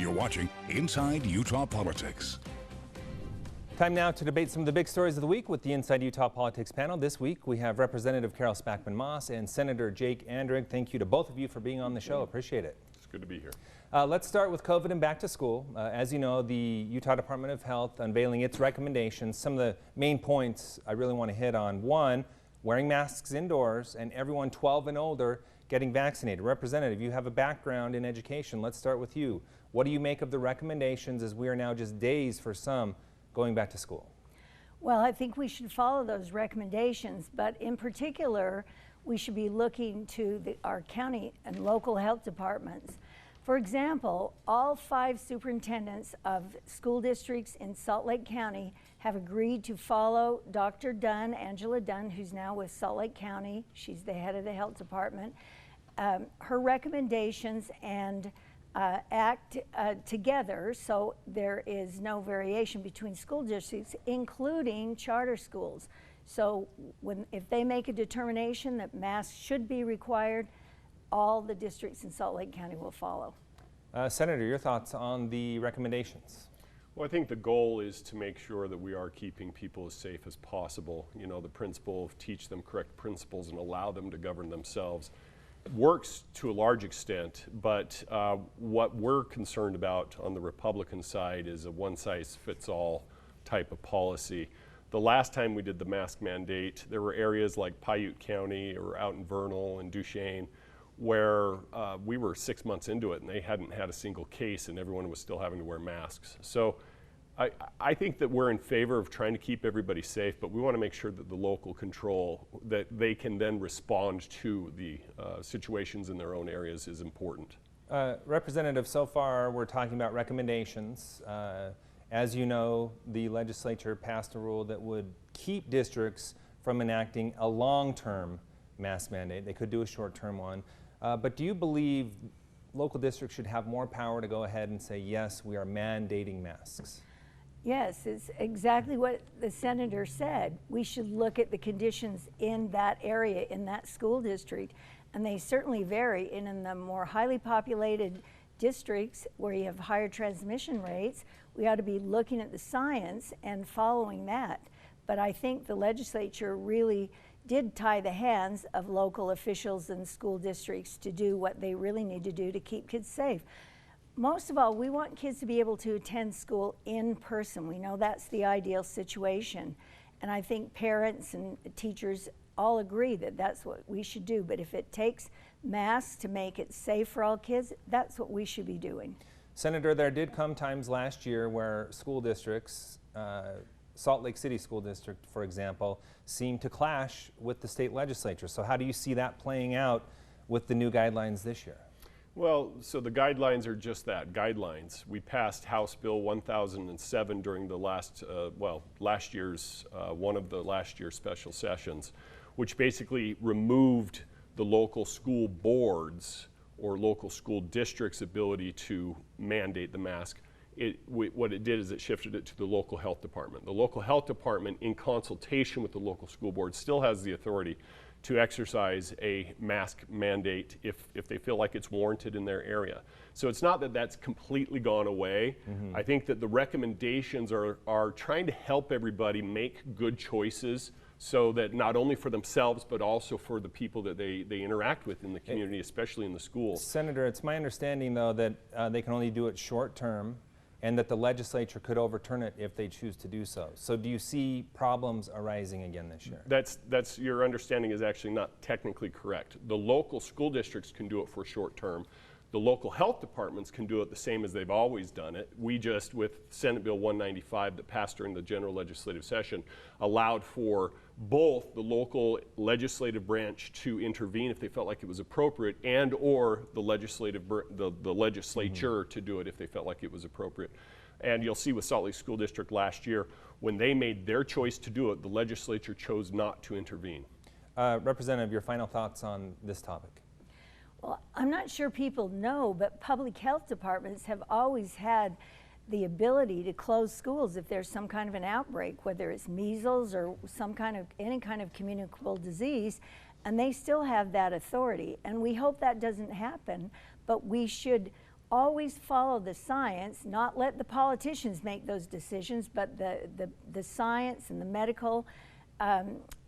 You're watching Inside Utah Politics. Time now to debate some of the big stories of the week with the Inside Utah Politics panel. This week we have Representative Carol Spackman-Moss and Senator Jake Andrig. Thank you to both of you for being on the show. Appreciate it. It's good to be here. Let's start with COVID and back to school. As you know, the Utah Department of Health unveiling its recommendations. Some of the main points I really want to hit on. One, wearing masks indoors and everyone 12 and older getting vaccinated. Representative, you have a background in education. Let's start with you. What do you make of the recommendations as we are now just days for some going back to school? Well, I think we should follow those recommendations, but in particular, we should be looking to our county and local health departments. For example, all 5 superintendents of school districts in Salt Lake County have agreed to follow Dr. Dunn, Angela Dunn, who's now with Salt Lake County. She's the head of the health department. Her recommendations and act together so there is no variation between school districts, including charter schools. So if they make a determination that masks should be required, all the districts in Salt Lake County will follow. Senator, your thoughts on the recommendations? Well, I think the goal is to make sure that we are keeping people as safe as possible. You know, the principle of teach them correct principles and allow them to govern themselves works to a large extent, but what we're concerned about on the Republican side is a one-size-fits-all type of policy. The last time we did the mask mandate, there were areas like Paiute County or out in Vernal and Duchesne where we were 6 months into it and they hadn't had a single case and everyone was still having to wear masks. So I think that we're in favor of trying to keep everybody safe, but we want to make sure that the local control, that they can then respond to the situations in their own areas is important. Representative, so far we're talking about recommendations. As you know, the legislature passed a rule that would keep districts from enacting a long-term mask mandate. They could do a short-term one. But do you believe local districts should have more power to go ahead and say, yes, we are mandating masks? Yes, it's exactly what the senator said. We should look at the conditions in that area, in that school district, and they certainly vary. And in the more highly populated districts where you have higher transmission rates, we ought to be looking at the science and following that. But I think the legislature really did tie the hands of local officials and school districts to do what they really need to do to keep kids safe. Most of all, we want kids to be able to attend school in person. We know that's the ideal situation. And I think parents and teachers all agree that that's what we should do. But if it takes masks to make it safe for all kids, that's what we should be doing. Senator, there did come times last year where school districts, Salt Lake City School District, for example, seemed to clash with the state legislature. So how do you see that playing out with the new guidelines this year? Well, so the guidelines are just that, guidelines. We passed House Bill 1007 during the last year's, one of the last year's special sessions, which basically removed the local school boards or local school districts' ability to mandate the mask. What it did is it shifted it to the local health department. The local health department, in consultation with the local school board, still has the authority to exercise a mask mandate if they feel like it's warranted in their area. So it's not that that's completely gone away. Mm-hmm. I think that the recommendations are trying to help everybody make good choices so that not only for themselves but also for the people that they interact with in the community, especially in the schools. Senator, it's my understanding though that they can only do it short term and that the legislature could overturn it if they choose to do so. So do you see problems arising again this year? That's your understanding is actually not technically correct. The local school districts can do it for short term. The local health departments can do it the same as they've always done it. We just, with Senate Bill 195 that passed during the general legislative session, allowed for both the local legislative branch to intervene if they felt like it was appropriate, and or the legislature mm-hmm. to do it if they felt like it was appropriate. And you'll see with Salt Lake School District last year, when they made their choice to do it, the legislature chose not to intervene. Representative, your final thoughts on this topic? Well, I'm not sure people know, but public health departments have always had the ability to close schools if there's some kind of an outbreak, whether it's measles or any kind of communicable disease, and they still have that authority. And we hope that doesn't happen, but we should always follow the science, not let the politicians make those decisions, but the science and the medical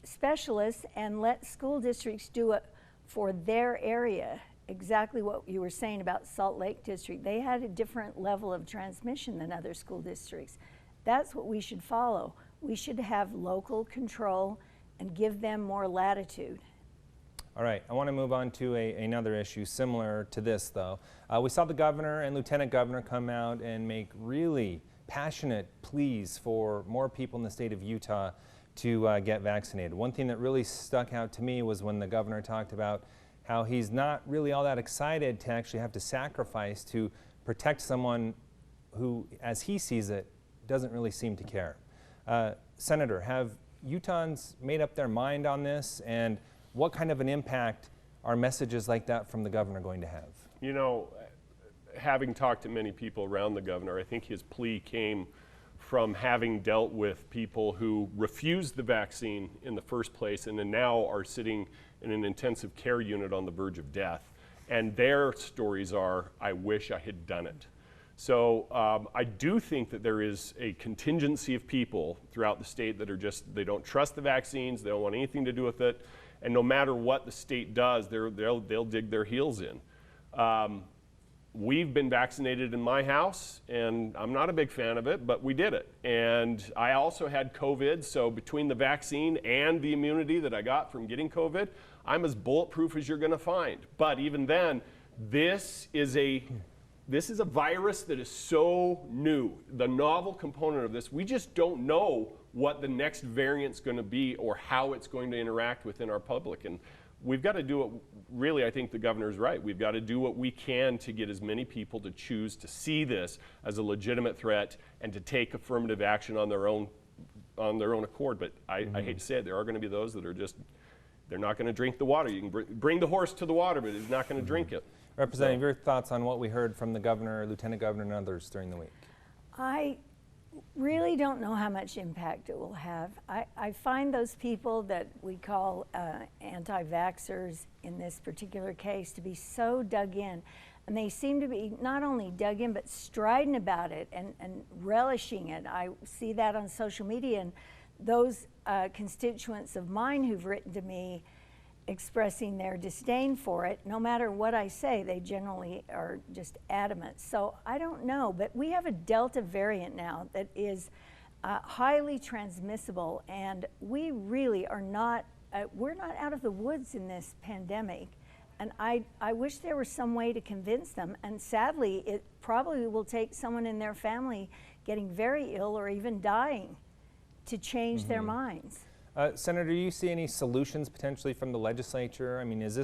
specialists, and let school districts do it for their area. Exactly what you were saying about Salt Lake District. They had a different level of transmission than other school districts. That's what we should follow. We should have local control and give them more latitude. All right, I want to move on to another issue similar to this, though. We saw the governor and lieutenant governor come out and make really passionate pleas for more people in the state of Utah to get vaccinated. One thing that really stuck out to me was when the governor talked about how he's not really all that excited to actually have to sacrifice to protect someone who, as he sees it, doesn't really seem to care. Senator, have Utahns made up their mind on this, and what kind of an impact are messages like that from the governor going to have? You know, having talked to many people around the governor, I think his plea came from having dealt with people who refused the vaccine in the first place and then now are sitting in an intensive care unit on the verge of death. And their stories are, I wish I had done it. So I do think that there is a contingency of people throughout the state that are just, they don't trust the vaccines, they don't want anything to do with it. And no matter what the state does, they'll dig their heels in. We've been vaccinated in my house, and I'm not a big fan of it, but we did it. And I also had COVID, so between the vaccine and the immunity that I got from getting COVID, I'm as bulletproof as you're gonna find. But even then, this is a virus that is so new. The novel component of this, we just don't know what the next variant's gonna be or how it's going to interact within our public. And we've got to do what, really, I think the governor's right. We've got to do what we can to get as many people to choose to see this as a legitimate threat and to take affirmative action on their own accord. But I hate to say it, there are going to be those that are just, they're not going to drink the water. You can bring the horse to the water, but he's not going to drink it. Representative, your thoughts on what we heard from the governor, lieutenant governor, and others during the week? I really don't know how much impact it will have. I find those people that we call anti-vaxxers in this particular case to be so dug in. And they seem to be not only dug in, but strident about it and relishing it. I see that on social media, and those constituents of mine who've written to me expressing their disdain for it, no matter what I say, they generally are just adamant. So I don't know, but we have a Delta variant now that is highly transmissible, and we really are not, we're not out of the woods in this pandemic. And I wish there was some way to convince them, and sadly, it probably will take someone in their family getting very ill or even dying to change their minds. Senator, do you see any solutions potentially from the legislature? I mean, is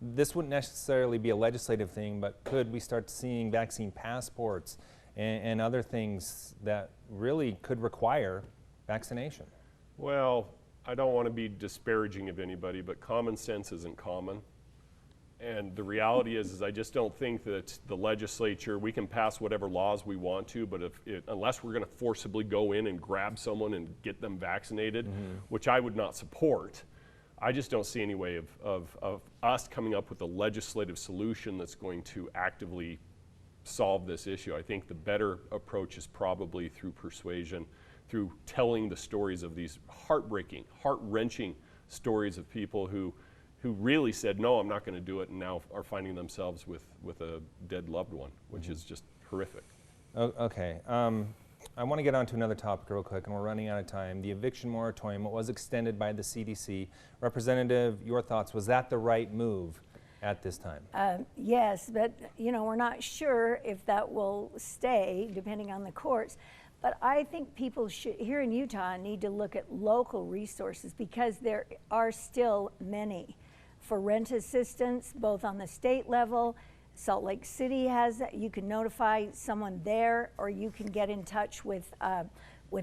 this wouldn't necessarily be a legislative thing, but could we start seeing vaccine passports and other things that really could require vaccination? Well, I don't want to be disparaging of anybody, but common sense isn't common. And the reality is I just don't think that the legislature, we can pass whatever laws we want to, but unless we're going to forcibly go in and grab someone and get them vaccinated, which I would not support, I just don't see any way of us coming up with a legislative solution that's going to actively solve this issue. I think the better approach is probably through persuasion, through telling the stories of these heartbreaking, heart-wrenching stories of people who really said, no, I'm not going to do it, and now are finding themselves with a dead loved one, which is just horrific. Okay. I want to get on to another topic real quick, and we're running out of time. The eviction moratorium, it was extended by the CDC. Representative, your thoughts, was that the right move at this time? Yes, but you know, we're not sure if that will stay, depending on the courts. But I think people should, here in Utah, need to look at local resources, because there are still many. For rent assistance, both on the state level, Salt Lake City has that. You can notify someone there, or you can get in touch with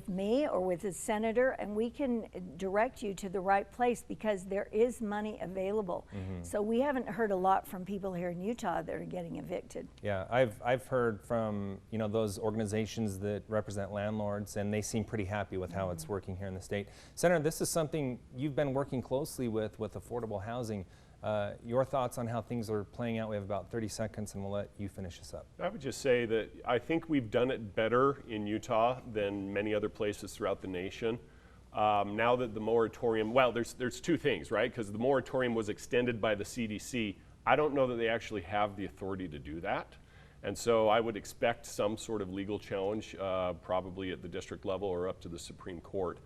me or with a senator, and we can direct you to the right place, because there is money available. So we haven't heard a lot from people here in Utah that are getting evicted. Yeah, I've heard from, you know, those organizations that represent landlords, and they seem pretty happy with how it's working here in the state. Senator, this is something you've been working closely with affordable housing. Your thoughts on how things are playing out? We have about 30 seconds and we'll let you finish this up. I would just say that I think we've done it better in Utah than many other places throughout the nation. Now that the moratorium, well, there's two things, right? Because the moratorium was extended by the CDC. I don't know that they actually have the authority to do that. And so I would expect some sort of legal challenge, probably at the district level or up to the Supreme Court.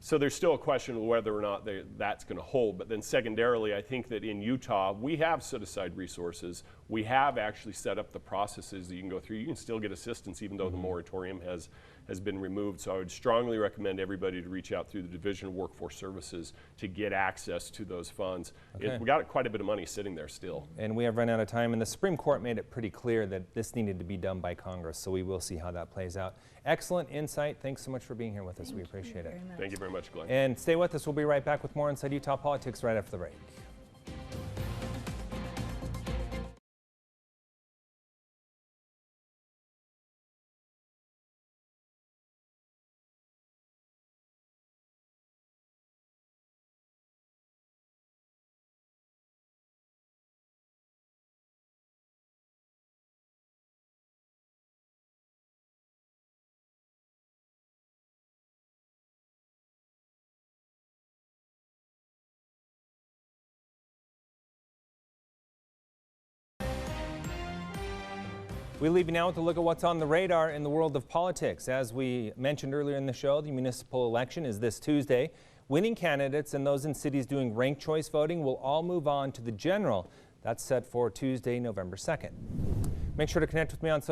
So there's still a question of whether or not that's going to hold. But then secondarily, I think that in Utah, we have set aside resources. We have actually set up the processes that you can go through. You can still get assistance even though the moratorium has been removed. So I would strongly recommend everybody to reach out through the Division of Workforce Services to get access to those funds. Okay. We got quite a bit of money sitting there still. And we have run out of time, and the Supreme Court made it pretty clear that this needed to be done by Congress, so we will see how that plays out. Excellent insight. Thanks so much for being here with us. We appreciate it. Thank you very much, Glenn. And stay with us. We'll be right back with more Inside Utah Politics right after the break. We leave you now with a look at what's on the radar in the world of politics. As we mentioned earlier in the show, the municipal election is this Tuesday. Winning candidates and those in cities doing ranked choice voting will all move on to the general. That's set for Tuesday, November 2nd. Make sure to connect with me on social